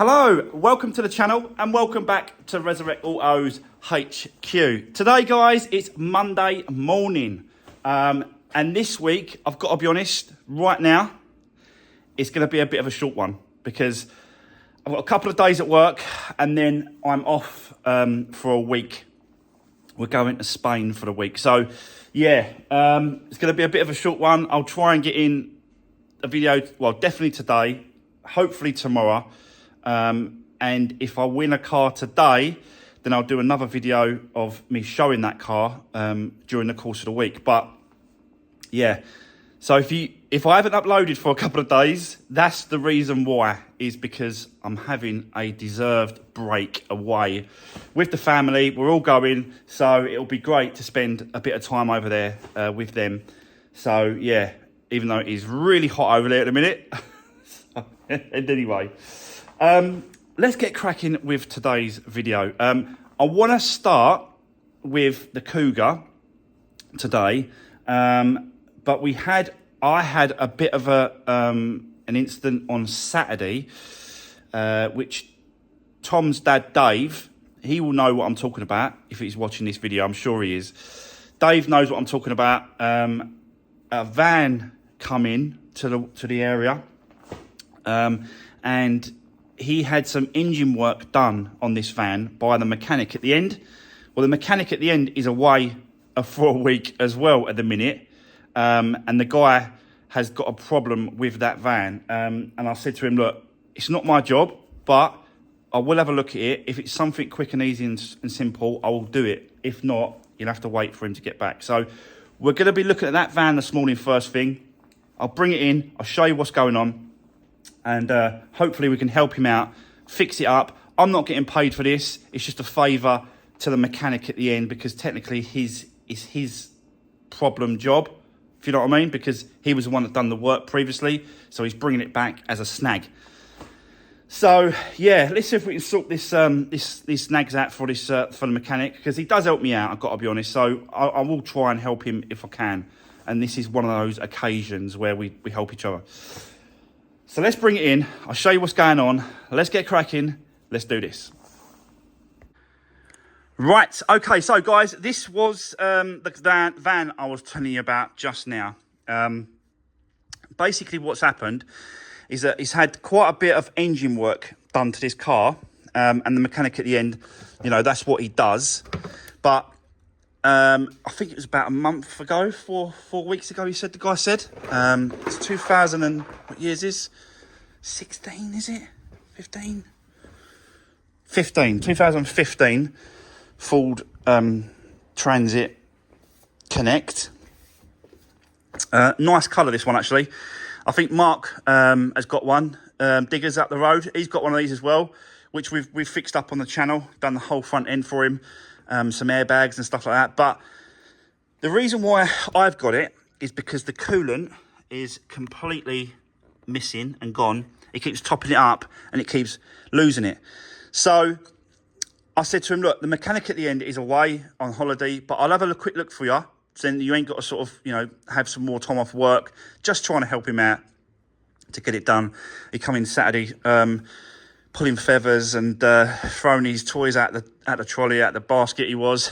Hello, welcome to the channel and welcome back to Resurrect Autos HQ. Today guys, it's Monday morning and this week, I've got to be honest, right now, it's going to be a bit of a short one because I've got a couple of days at work and then I'm off for a week. We're going to Spain for the week. So yeah, it's going to be a bit of a short one. I'll try and get in a video, well, definitely today, hopefully tomorrow. And if I win a car today, then I'll do another video of me showing that car during the course of the week. But yeah, so if I haven't uploaded for a couple of days, that's the reason why, is because I'm having a deserved break away with the family. We're all going, so it'll be great to spend a bit of time over there with them. So yeah, even though it is really hot over there at the minute. And anyway, let's get cracking with today's video. I want to start with the Kuga today, but I had a bit of an incident on Saturday, which Tom's dad, Dave, he will know what I'm talking about if he's watching this video. I'm sure he is. Dave knows what I'm talking about. A van come in to the area, and he had some engine work done on this van by the mechanic at the end. Well, the mechanic at the end is away for a week as well at the minute. And the guy has got a problem with that van. And I said to him, look, it's not my job, but I will have a look at it. If it's something quick and easy and simple, I will do it. If not, you'll have to wait for him to get back. So we're going to be looking at that van this morning first thing. I'll bring it in. I'll show you what's going on. And hopefully we can help him out, fix it up. I'm not getting paid for this. It's just a favour to the mechanic at the end because technically it's his problem job, if you know what I mean, because he was the one that done the work previously. So he's bringing it back as a snag. So yeah, let's see if we can sort these snags out for the mechanic, because he does help me out, I've got to be honest. So I will try and help him if I can. And this is one of those occasions where we help each other. So let's bring it in. I'll show you what's going on. Let's get cracking. Let's do this. Right. Okay. So guys, this was the van I was telling you about just now. Basically what's happened is that he's had quite a bit of engine work done to this car. And the mechanic at the end, you know, that's what he does. But I think it was about a month ago, four weeks ago, the guy said. It's 2000 and, what years is 16, is it? 15? 2015 Ford Transit Connect. Nice colour, this one, actually. I think Mark has got one. Diggers up the road. He's got one of these as well, which we've fixed up on the channel, done the whole front end for him. Some airbags and stuff like that. But the reason why I've got it is because the coolant is completely missing and gone. It keeps topping it up and it keeps losing it. So I said to him, look, the mechanic at the end is away on holiday, but I'll have a quick look for you. So then you ain't got to sort of, you know, have some more time off work. Just trying to help him out to get it done. He come in Saturday, pulling feathers and throwing his toys out the trolley, out the basket he was.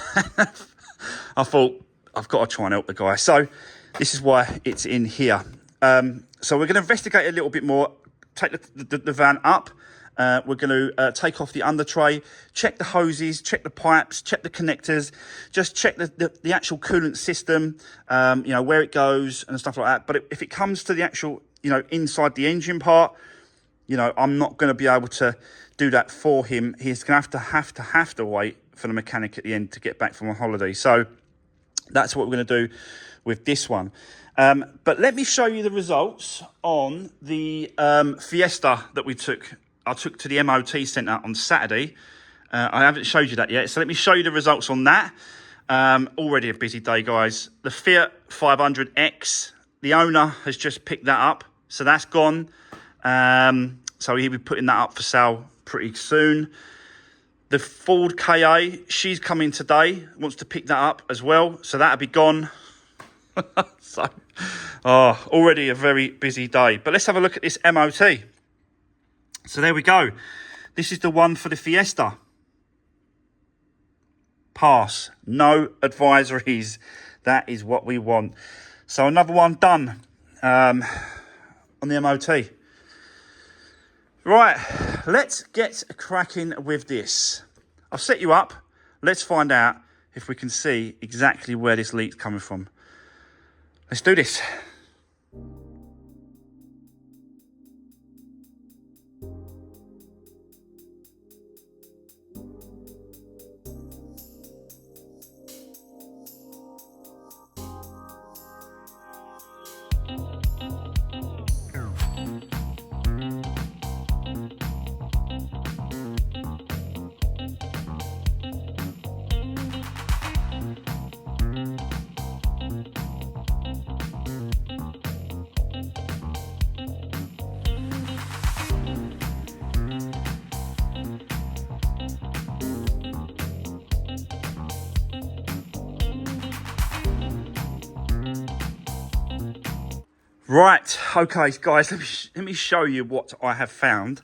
I thought, I've got to try and help the guy. So this is why it's in here. So we're going to investigate a little bit more, take the van up. We're going to take off the under tray, check the hoses, check the pipes, check the connectors, just check the actual coolant system, you know, where it goes and stuff like that. But if it comes to the actual, you know, inside the engine part, you know, I'm not going to be able to do that for him. He's going to have to wait for the mechanic at the end to get back from a holiday. So that's what we're going to do with this one. But let me show you the results on the Fiesta that I took to the MOT centre on Saturday. I haven't showed you that yet. So let me show you the results on that. Already a busy day, guys. The Fiat 500X, the owner has just picked that up. So that's gone. So he'll be putting that up for sale pretty soon. The Ford Ka, she's coming today, wants to pick that up as well. So that'll be gone. So, already a very busy day. But let's have a look at this MOT. So there we go. This is the one for the Fiesta. Pass. No advisories. That is what we want. So another one done on the MOT. Right, let's get cracking with this. I've set you up. Let's find out if we can see exactly where this leak's coming from. Let's do this. Right, okay, guys, let me show you what I have found.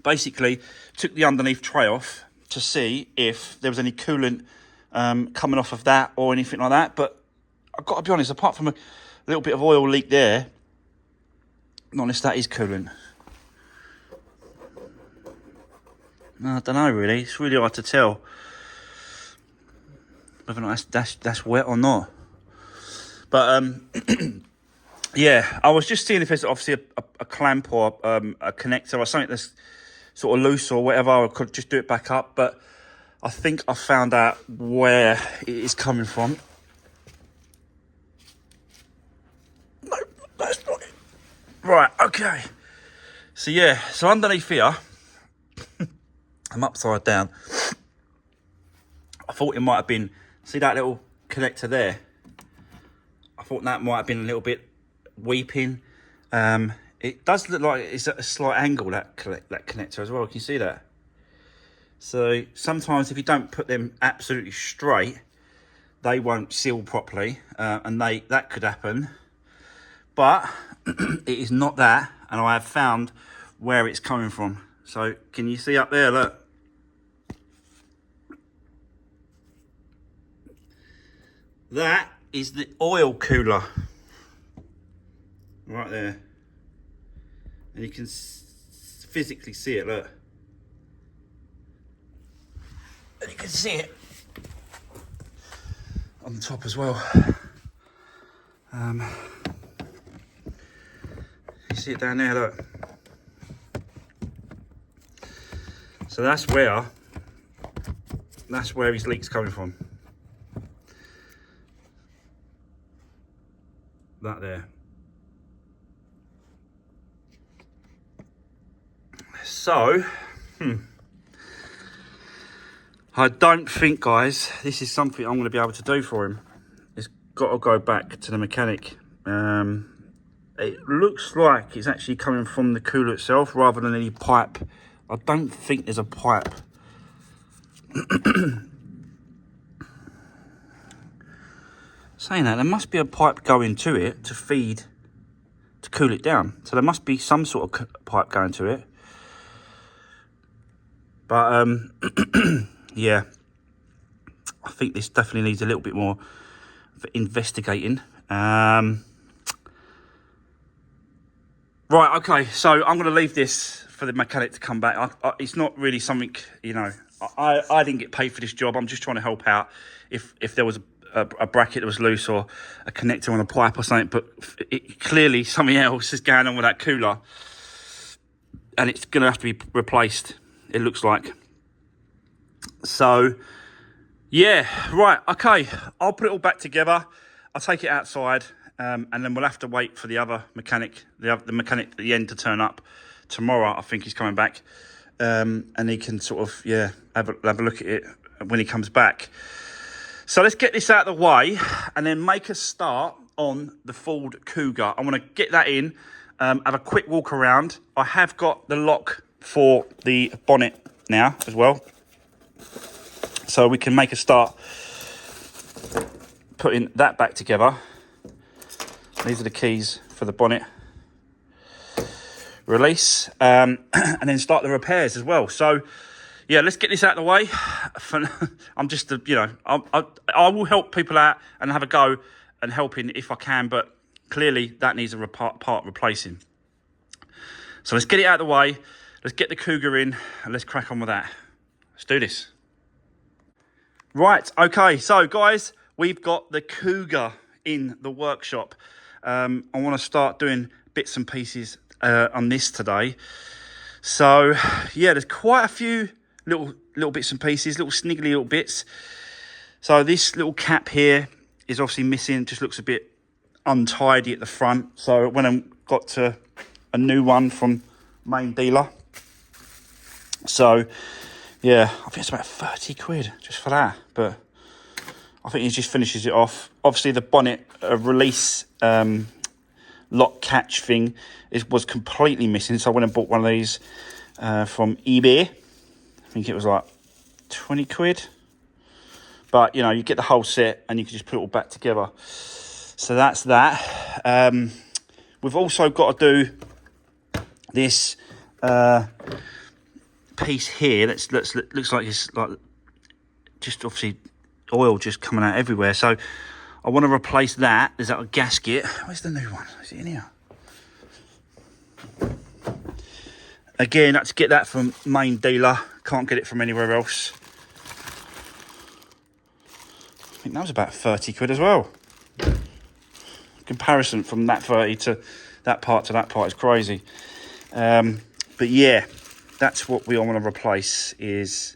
Basically, took the underneath tray off to see if there was any coolant coming off of that or anything like that. But I've got to be honest, apart from a little bit of oil leak there, not unless that is coolant. No, I don't know really. It's really hard to tell whether or not that's wet or not. But yeah, I was just seeing if there's obviously a clamp or a connector or something that's sort of loose or whatever. I could just do it back up. But I think I found out where it is coming from. No, that's not it. Right, okay. So yeah, so underneath here, I'm upside down. I thought it might have been, see that little connector there? I thought that might have been a little bit weeping. It does look like it's at a slight angle, that connector as well. Can you see that? So sometimes if you don't put them absolutely straight, they won't seal properly, and that could happen. But it is not that, and I have found where it's coming from. So can you see up there? Look. That is the oil cooler right there, and you can physically see it. Look, and you can see it on the top as well. You see it down there. Look, so that's where his leak's coming from. That there. So, I don't think, guys, this is something I'm going to be able to do for him. It's got to go back to the mechanic. It looks like it's actually coming from the cooler itself rather than any pipe. I don't think there's a pipe. Saying that, there must be a pipe going to it to cool it down. So there must be some sort of pipe going to it. But yeah, I think this definitely needs a little bit more investigating. Right, okay, so I'm going to leave this for the mechanic to come back. It's not really something, you know, I didn't get paid for this job. I'm just trying to help out if there was a bracket that was loose or a connector on a pipe or something, but clearly something else is going on with that cooler and it's going to have to be replaced, it looks like. So yeah, right, okay, I'll put it all back together. I'll take it outside, and then we'll have to wait for the other mechanic, the mechanic at the end to turn up tomorrow. I think he's coming back, and he can sort of, yeah, have a look at it when he comes back. So let's get this out of the way and then make a start on the Ford Kuga. I want to get that in, have a quick walk around. I have got the lock for the bonnet now as well. So we can make a start putting that back together. These are the keys for the bonnet. Release, and then start the repairs as well. So yeah, let's get this out of the way. I'm just, you know, I will help people out and have a go and helping if I can, but clearly that needs a part replacing. So let's get it out of the way. Let's get the Kuga in and let's crack on with that. Let's do this. Right, okay, so guys, we've got the Kuga in the workshop. I want to start doing bits and pieces on this today. So yeah, there's quite a few little bits and pieces, little sniggly little bits. So this little cap here is obviously missing, just looks a bit untidy at the front. So when I got to a new one from main dealer. So yeah, I think it's about 30 quid just for that, but I think he just finishes it off. Obviously the bonnet release lock catch thing was completely missing, so I went and bought one of these from eBay. I think it was like 20 quid, but you know, you get the whole set and you can just put it all back together. So that's that. We've also got to do this piece here that looks like it's like just obviously oil just coming out everywhere. So I want to replace that. There's that gasket. Where's the new one? Is it in here? Again, I had to get that from main dealer. Can't get it from anywhere else. I think that was about 30 quid as well. Comparison from that 30 to that part is crazy. But yeah, that's what we want to replace. Is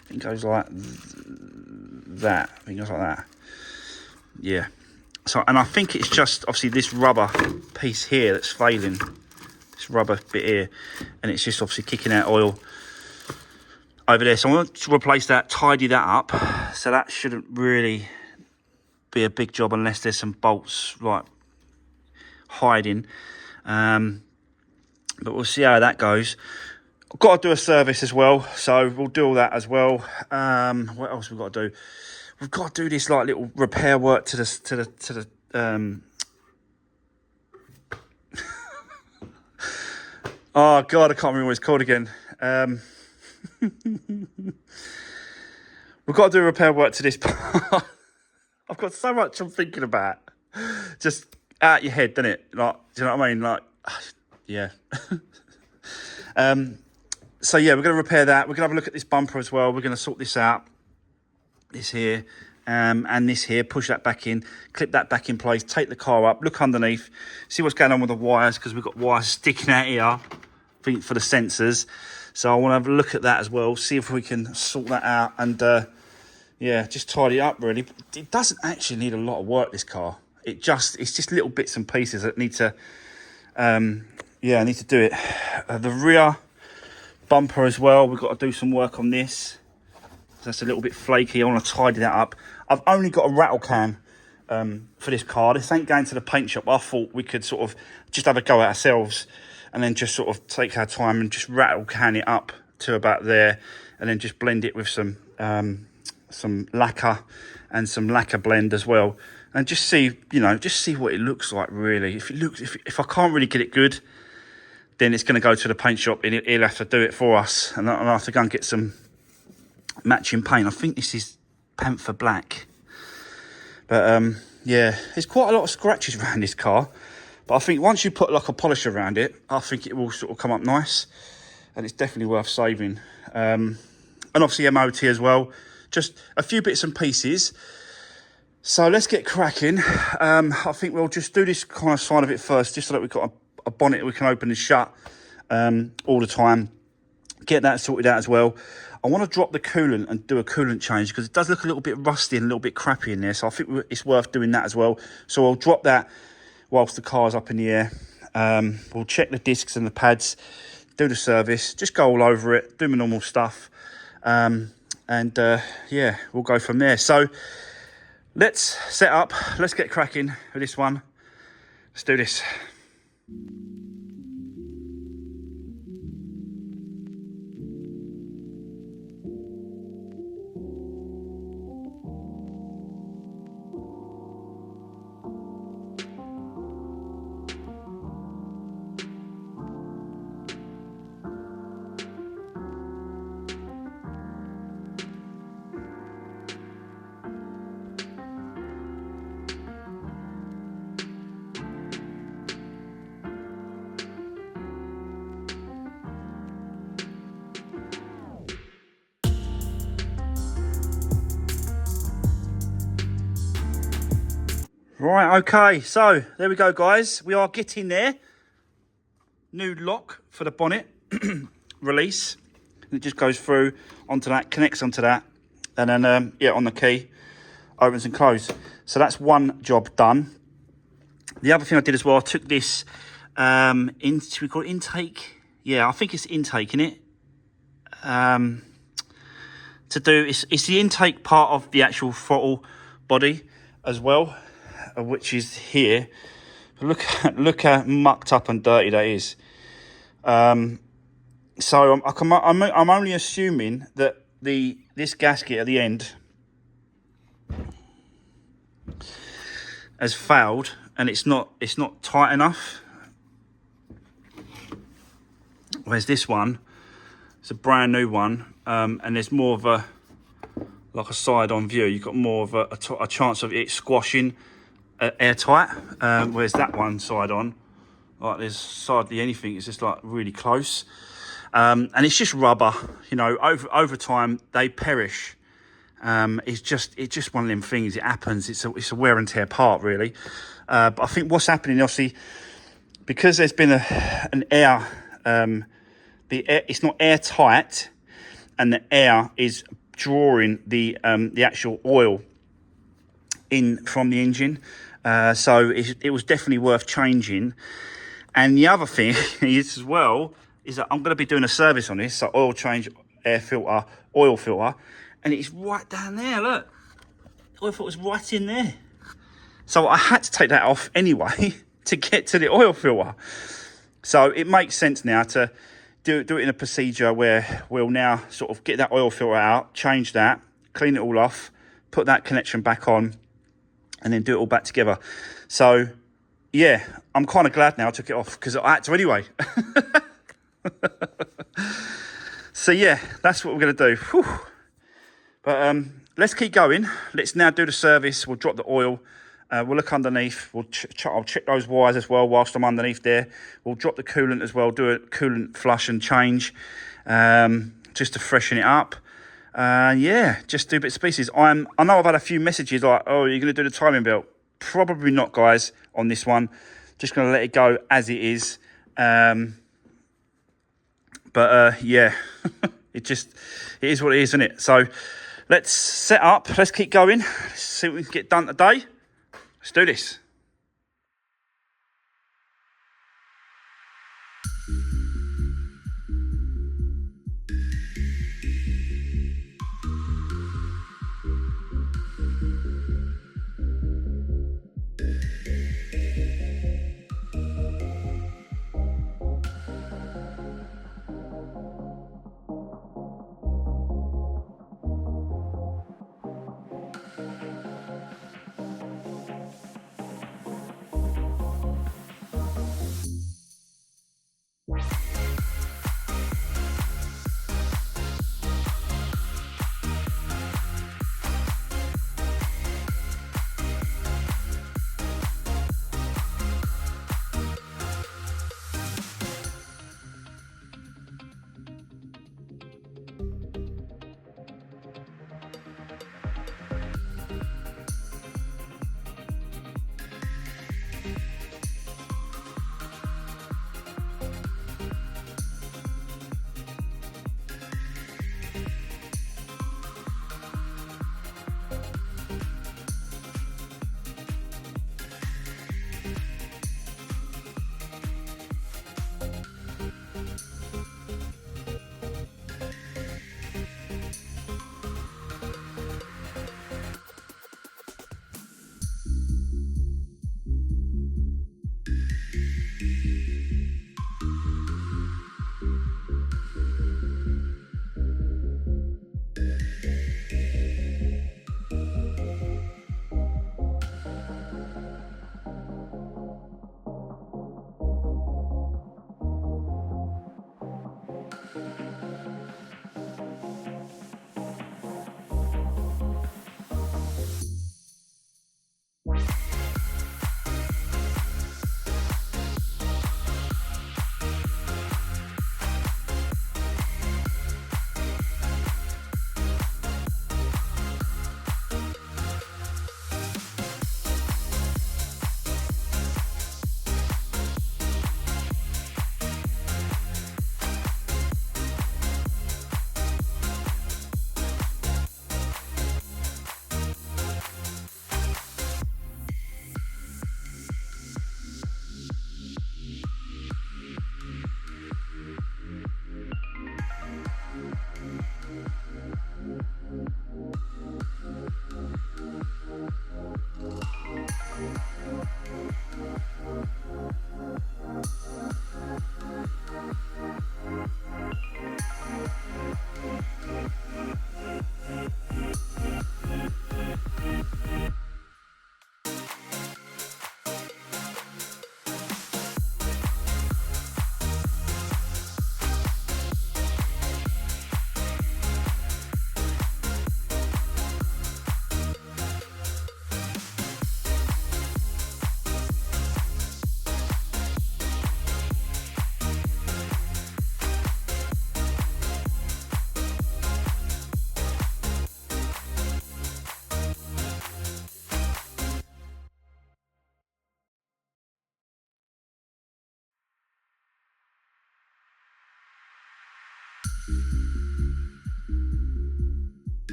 I think it goes like that. I think it goes like that. Yeah. So, and I think it's just obviously this rubber piece here that's failing. This rubber bit here, and it's just obviously kicking out oil over there. So I want to replace that, tidy that up. So that shouldn't really be a big job unless there's some bolts like hiding. But we'll see how that goes. I've got to do a service as well, so we'll do all that as well. What else we've got to do? We've got to do this like little repair work to the oh god, I can't remember what it's called again. We've got to do repair work to this part. I've got so much I'm thinking about. Just out your head, doesn't it? Like, do you know what I mean? Like, yeah. So yeah, we're going to repair that. We're going to have a look at this bumper as well. We're going to sort this out. This here, and this here. Push that back in. Clip that back in place. Take the car up. Look underneath. See what's going on with the wires, because we've got wires sticking out here for the sensors. So I want to have a look at that as well. See if we can sort that out and yeah, just tidy it up really. It doesn't actually need a lot of work, this car. It's just little bits and pieces that need to yeah, I need to do it. The rear bumper as well, we've got to do some work on this. That's a little bit flaky. I want to tidy that up. I've only got a rattle can for this car. This ain't going to the paint shop. I thought we could sort of just have a go at ourselves and then just sort of take our time and just rattle can it up to about there, and then just blend it with some lacquer and some lacquer blend as well, and just see, you know, just see what it looks like really. If I can't really get it good, then it's going to go to the paint shop and he'll have to do it for us, and I'll have to go and get some matching paint. I think this is Panther Black, but yeah, there's quite a lot of scratches around this car, but I think once you put like a polish around it, I think it will sort of come up nice, and it's definitely worth saving. And obviously MOT as well, just a few bits and pieces. So let's get cracking. I think we'll just do this kind of side of it first, just so that we've got a bonnet we can open and shut all the time. Get that sorted out as well. I want to drop the coolant and do a coolant change, because it does look a little bit rusty and a little bit crappy in there. So I think it's worth doing that as well. So I'll drop that whilst the car's up in the air. We'll check the discs and the pads, do the service, just go all over it, do my normal stuff. And yeah, we'll go from there. So let's set up, let's get cracking with this one. Let's do this. Right, okay, so there we go, guys. We are getting there. New lock for the bonnet release. It just goes through onto that, connects onto that, and then, yeah, on the key, opens and closes. So that's one job done. The other thing I did as well, I took this, should we call it intake? Yeah, I think it's intake, innit? To do, it's the intake part of the actual throttle body as well, which is here. Look how mucked up and dirty that is. So I'm only assuming that this gasket at the end has failed and it's not tight enough. Whereas this one, it's a brand new one, and there's more of a side-on view. You've got more of a chance of it squashing airtight, whereas that one side-on, like there's hardly anything. It's just like really close, and it's just rubber. You know, over time they perish. It's just one of them things. It happens. It's a wear and tear part, really. But I think what's happening, obviously, because there's been an air. The air, it's not airtight, and the air is drawing the actual oil in from the engine. So it was definitely worth changing. And the other thing is as well is that I'm going to be doing a service on this, so oil change, air filter, oil filter, and it's right down there. Look, the oil filter's right in there. So I had to take that off anyway to get to the oil filter. So it makes sense now to do it in a procedure where we'll now sort of get that oil filter out, change that, clean it all off, put that connection back on, and then do it all back together. So yeah, I'm kind of glad now I took it off because I had to anyway. So yeah, that's what we're going to do. Whew. But let's keep going. Let's now do the service. We'll drop the oil. We'll look underneath. I'll check those wires as well whilst I'm underneath there. We'll drop the coolant as well, do a coolant flush and change, just to freshen it up. Yeah, just do bits and pieces. I know I've had a few messages like, oh, you're going to do the timing belt? Probably not, guys, on this one. Just going to let it go as it is. But yeah, it is what it is, isn't it? So let's set up. Let's keep going. Let's see what we can get done today. Let's do this.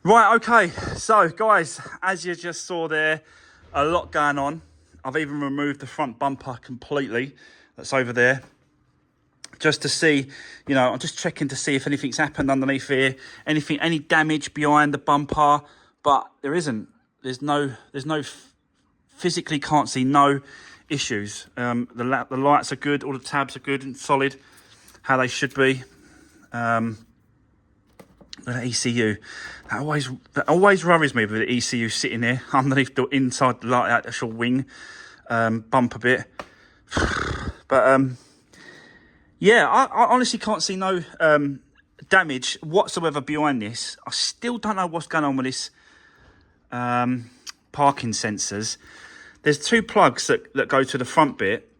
Right, okay, so guys, as you just saw there, a lot going on. I've even removed the front bumper completely, that's over there, just to see, you know, I'm just checking to see if anything's happened underneath here, any damage behind the bumper, but there isn't. There's no, physically can't see no issues. The lights are good, all the tabs are good and solid, how they should be. The ECU, that always worries me with the ECU sitting there underneath the inside the light, actual wing bumper bit. But yeah, I honestly can't see no damage whatsoever behind this. I still don't know what's going on with this parking sensors. There's two plugs that go to the front bit,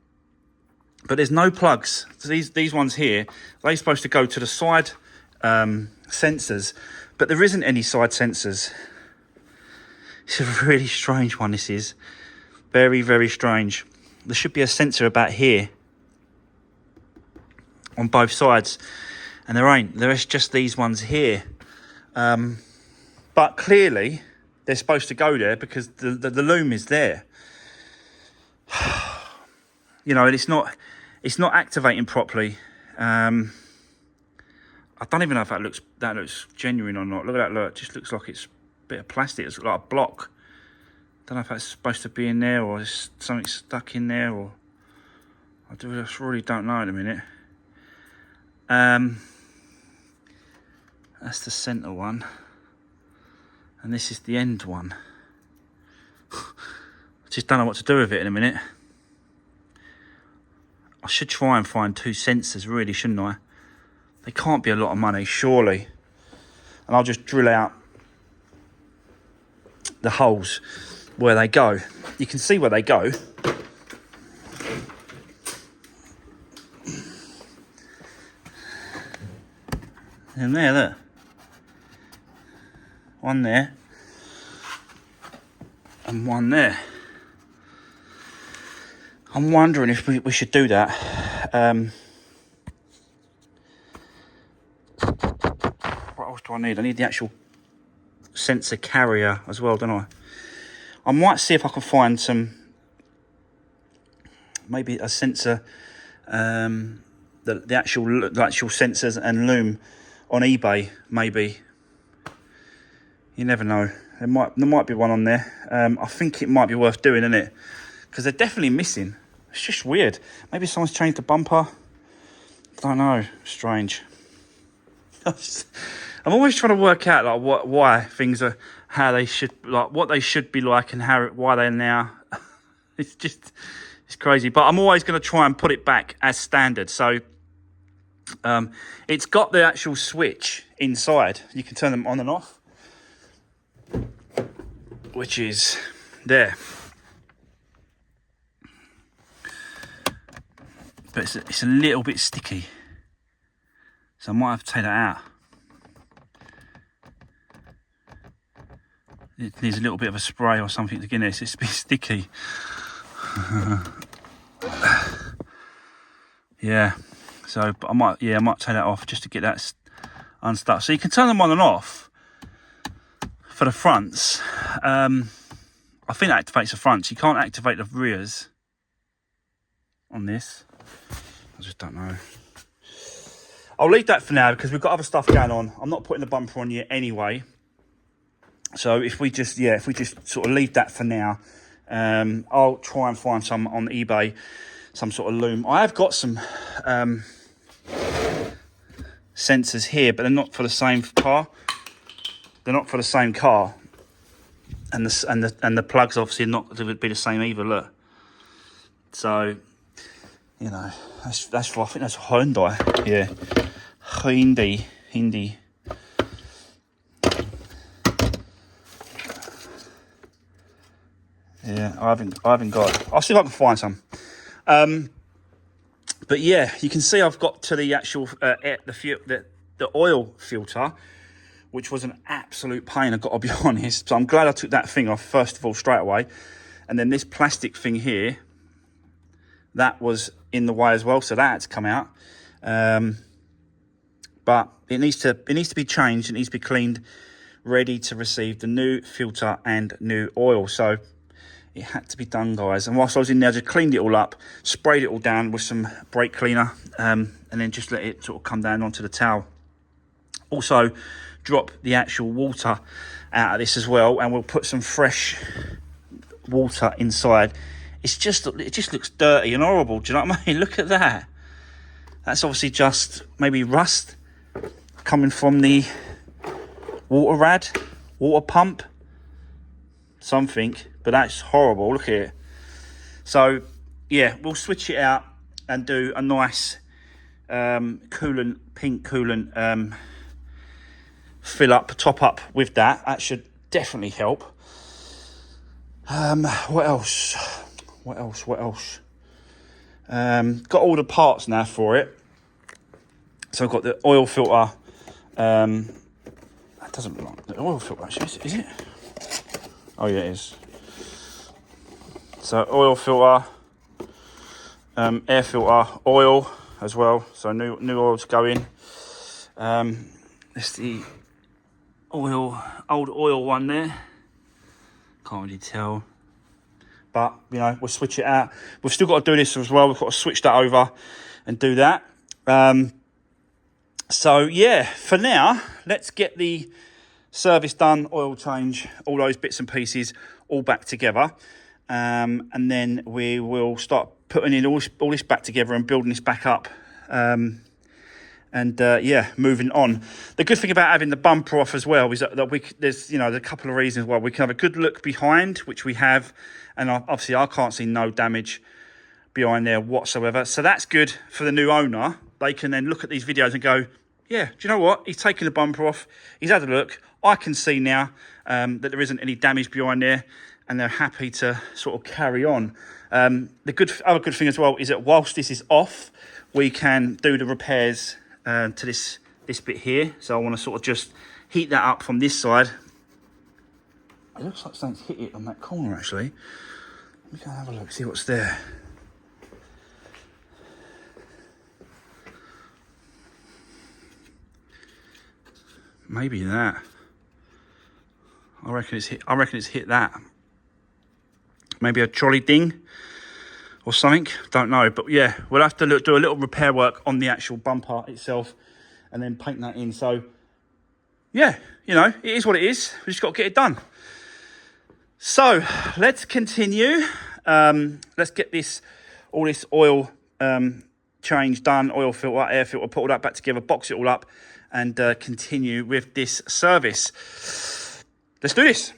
but there's no plugs. So these ones here, they're supposed to go to the side sensors, but there isn't any side sensors. It's a really strange one, this is. Very, very strange. There should be a sensor about here on both sides, and there ain't. There's just these ones here. But clearly, they're supposed to go there because the loom is there. You know, and it's not activating properly. I don't even know if that looks genuine or not. Look at that, look. It just looks like it's a bit of plastic. It's like a block. Don't know if that's supposed to be in there or there's something stuck in there, or I just really don't know at the minute. That's the centre one. And this is the end one. I just don't know what to do with it in a minute. I should try and find two sensors, really, shouldn't I? They can't be a lot of money, surely. And I'll just drill out the holes where they go. You can see where they go. And there, look. One there. And one there. I'm wondering if we should do that. What else do I need? I need the actual sensor carrier as well, don't I? I might see if I can find some, maybe a sensor, the actual sensors and loom on eBay, maybe. You never know. There might be one on there. I think it might be worth doing, isn't it? Because they're definitely missing. It's just weird. Maybe someone's changed the bumper. I don't know. Strange. I'm always trying to work out like why things are how they should, like what they should be like, and why they're now. It's crazy. But I'm always going to try and put it back as standard. So It's got the actual switch inside. You can turn them on and off, which is there. But it's a little bit sticky, so I might have to take that out. It needs a little bit of a spray or something to get in there. It's a bit sticky. Yeah, so but I might take that off just to get that unstuck. So you can turn them on and off for the fronts. I think that activates the fronts. You can't activate the rears on this. I just don't know. I'll leave that for now because we've got other stuff going on. I'm not putting the bumper on yet anyway. So if we just sort of leave that for now, I'll try and find some on eBay, some sort of loom. I have got some sensors here, but they're not for the same car. They're not for the same car, and the plugs obviously are not would be the same either. Look, so you know that's for, I think that's Hyundai. Yeah, Hyundai. Yeah, I haven't got. I'll see if I can find some. But yeah, you can see I've got to the actual the oil filter, which was an absolute pain. I've got to be honest. So I'm glad I took that thing off first of all straight away, and then this plastic thing here, that was in the way as well. So that had to come out. But it needs to be changed. It needs to be cleaned, ready to receive the new filter and new oil. So it had to be done, guys. And whilst I was in there, I just cleaned it all up, sprayed it all down with some brake cleaner, and then just let it sort of come down onto the towel. Also, drop the actual water out of this as well, and we'll put some fresh water inside. It just looks dirty and horrible. Do you know what I mean? Look at that. That's obviously just maybe rust coming from the water pump, something. But that's horrible. Look at it. So yeah, we'll switch it out and do a nice pink coolant fill up, top up with that. That should definitely help. What else? Got all the parts now for it. So I've got the oil filter. That doesn't look like the oil filter actually, is it? Oh yeah, it is. So oil filter, air filter, oil as well. So new oil to go in. It's the old oil one there. Can't really tell, but you know, we'll switch it out. We've still got to do this as well. We've got to switch that over and do that. So yeah, for now, let's get the service done, oil change, all those bits and pieces all back together. And then we will start putting in all this back together and building this back up. Yeah, moving on. The good thing about having the bumper off as well is that there's a couple of reasons why we can have a good look behind, which we have, and obviously I can't see no damage behind there whatsoever. So that's good for the new owner. They can then look at these videos and go, yeah, do you know what? He's taken the bumper off. He's had a look. I can see now that there isn't any damage behind there, and they're happy to sort of carry on. The other good thing as well is that whilst this is off, we can do the repairs to this bit here. So I want to sort of just heat that up from this side. It looks like something's hit it on that corner actually. Let me go and have a look, see what's there. Maybe that. I reckon it's hit that. Maybe a trolley ding or something. Don't know, but yeah, we'll have to do a little repair work on the actual bumper itself, and then paint that in. So yeah, it is what it is. We just got to get it done. So let's continue. Let's get all this oil change done. Oil filter, air filter, put all that back together, box it all up, and continue with this service. Let's do this.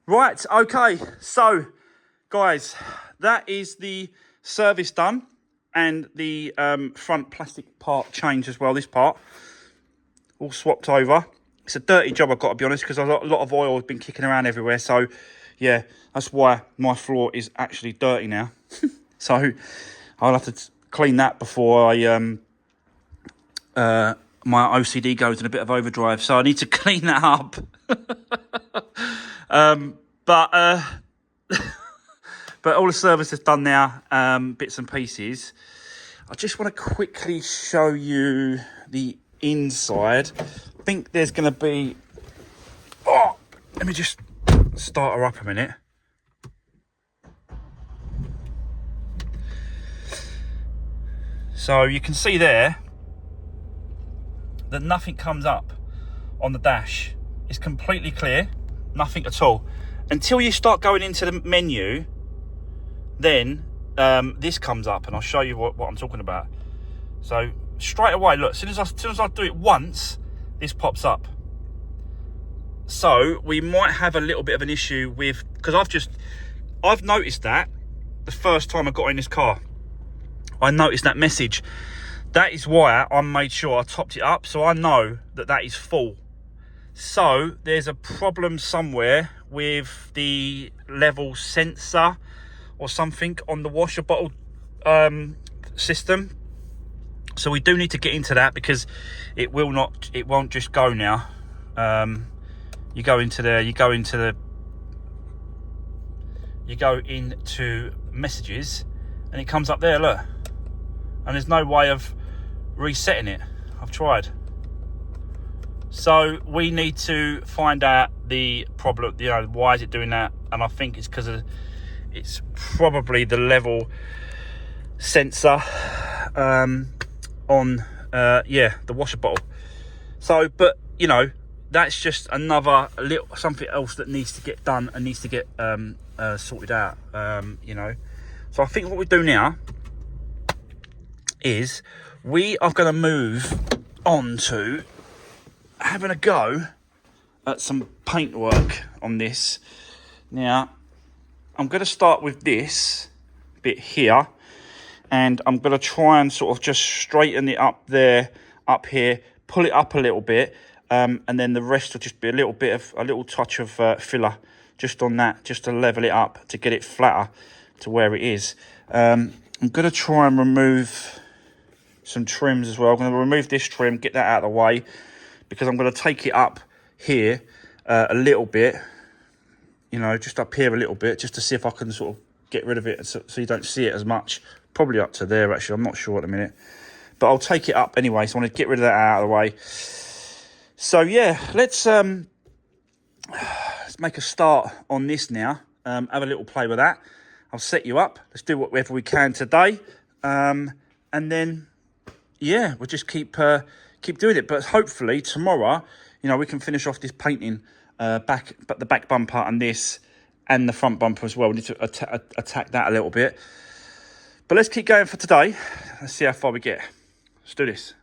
Right, okay, so guys, that is the service done and the front plastic part changed as well. This part all swapped over. It's a dirty job, I've got to be honest, because a lot of oil has been kicking around everywhere. So yeah, that's why my floor is actually dirty now. So I'll have to clean that before I my OCD goes in a bit of overdrive. So I need to clean that up. But all the service is done now, bits and pieces. I just want to quickly show you the inside. I think there's going to be... Oh, let me just start her up a minute. So you can see there that nothing comes up on the dash. It's completely clear, nothing at all. Until you start going into the menu, then this comes up, and I'll show you what I'm talking about. So straight away, look, as soon as I do it once, this pops up. So we might have a little bit of an issue with, because I've noticed that the first time I got in this car, I noticed that message. That is why I made sure I topped it up, so I know that that is full. So there's a problem somewhere with the level sensor or something on the washer bottle system. So we do need to get into that, because it won't just go now. You go into messages, and it comes up there, look. And there's no way of resetting it. I've tried. So we need to find out the problem, why is it doing that? And I think it's because it's probably the level sensor on the washer bottle. So, but that's just another little something else that needs to get done and needs to get sorted out. So I think what we do now is we are going to move on to having a go at some paintwork on this. Now, I'm going to start with this bit here, and I'm going to try and sort of just straighten it up there, up here, pull it up a little bit, and then the rest will just be a little touch of filler just on that, just to level it up, to get it flatter to where it is. I'm going to try and remove some trims as well. I'm going to remove this trim, get that out of the way, because I'm going to take it up here a little bit, just up here a little bit, just to see if I can sort of get rid of it so you don't see it as much. Probably up to there, actually. I'm not sure at the minute. But I'll take it up anyway, so I want to get rid of that out of the way. So, yeah, let's make a start on this now. Have a little play with that. I'll set you up. Let's do whatever we can today. And then, yeah, we'll just keep doing it. But hopefully tomorrow, we can finish off this painting the back bumper and this and the front bumper as well. We need to attack that a little bit. But let's keep going for today. Let's see how far we get. Let's do this.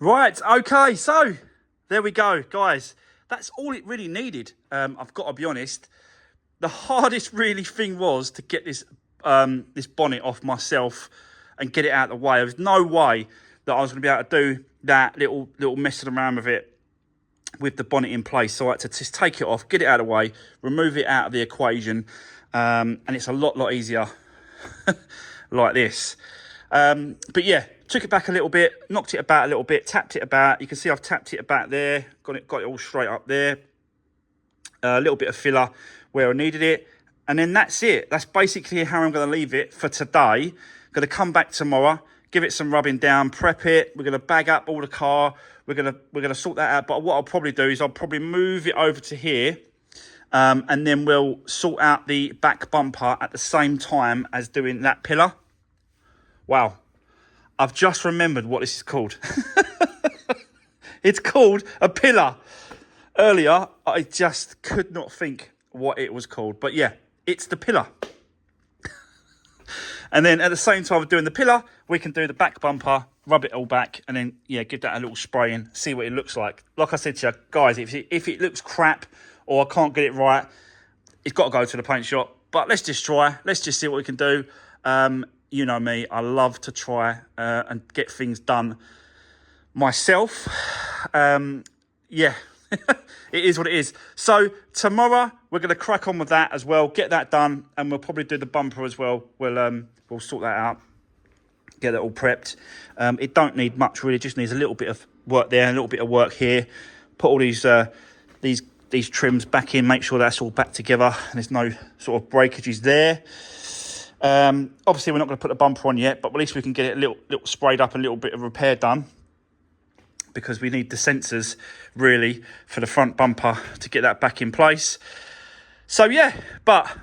Right, okay, so there we go, guys. that's all it really needed. I've got to be honest. The hardest really thing was to get this this bonnet off myself and get it out of the way. There was no way that I was going to be able to do that little messing around with it with the bonnet in place. So I had to just take it off, get it out of the way, remove it out of the equation, and it's a lot easier like this. But yeah, took it back a little bit, knocked it about a little bit, tapped it about. You can see I've tapped it about there, got it all straight up there. A little bit of filler where I needed it. And then that's it. That's basically how I'm going to leave it for today. Going to come back tomorrow, give it some rubbing down, prep it. We're going to bag up all the car. We're going to sort that out. But what I'll probably do is I'll probably move it over to here. And then we'll sort out the back bumper at the same time as doing that pillar. Wow. I've just remembered what this is called. It's called a pillar. Earlier, I just could not think what it was called. But yeah, it's the pillar. And then at the same time of doing the pillar, we can do the back bumper, rub it all back, and then, yeah, give that a little spray in, see what it looks like. Like I said to you, guys, if it looks crap or I can't get it right, it's got to go to the paint shop. But let's just try. Let's just see what we can do. You know me, I love to try and get things done myself. Yeah. It is what it is. So tomorrow we're going to crack on with that as well, get that done, and we'll probably do the bumper as well. We'll sort that out, get it all prepped. It don't need much really, just needs a little bit of work there, a little bit of work here. Put all these trims back in, make sure that's all back together and there's no sort of breakages there. Obviously we're not going to put the bumper on yet, but at least we can get it a little sprayed up, a little bit of repair done, because we need the sensors really for the front bumper to get that back in place. So yeah, but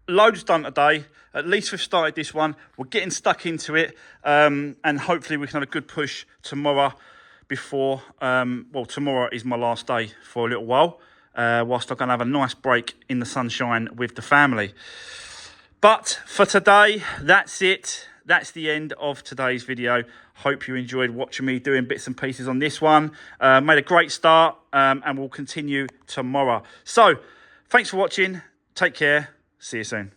loads done today. At least we've started this one. We're getting stuck into it, and hopefully we can have a good push tomorrow before, well, tomorrow is my last day for a little while, whilst I'm going to have a nice break in the sunshine with the family. But for today, that's it. That's the end of today's video. Hope you enjoyed watching me doing bits and pieces on this one. Made a great start, and we'll continue tomorrow. So, thanks for watching. Take care. See you soon.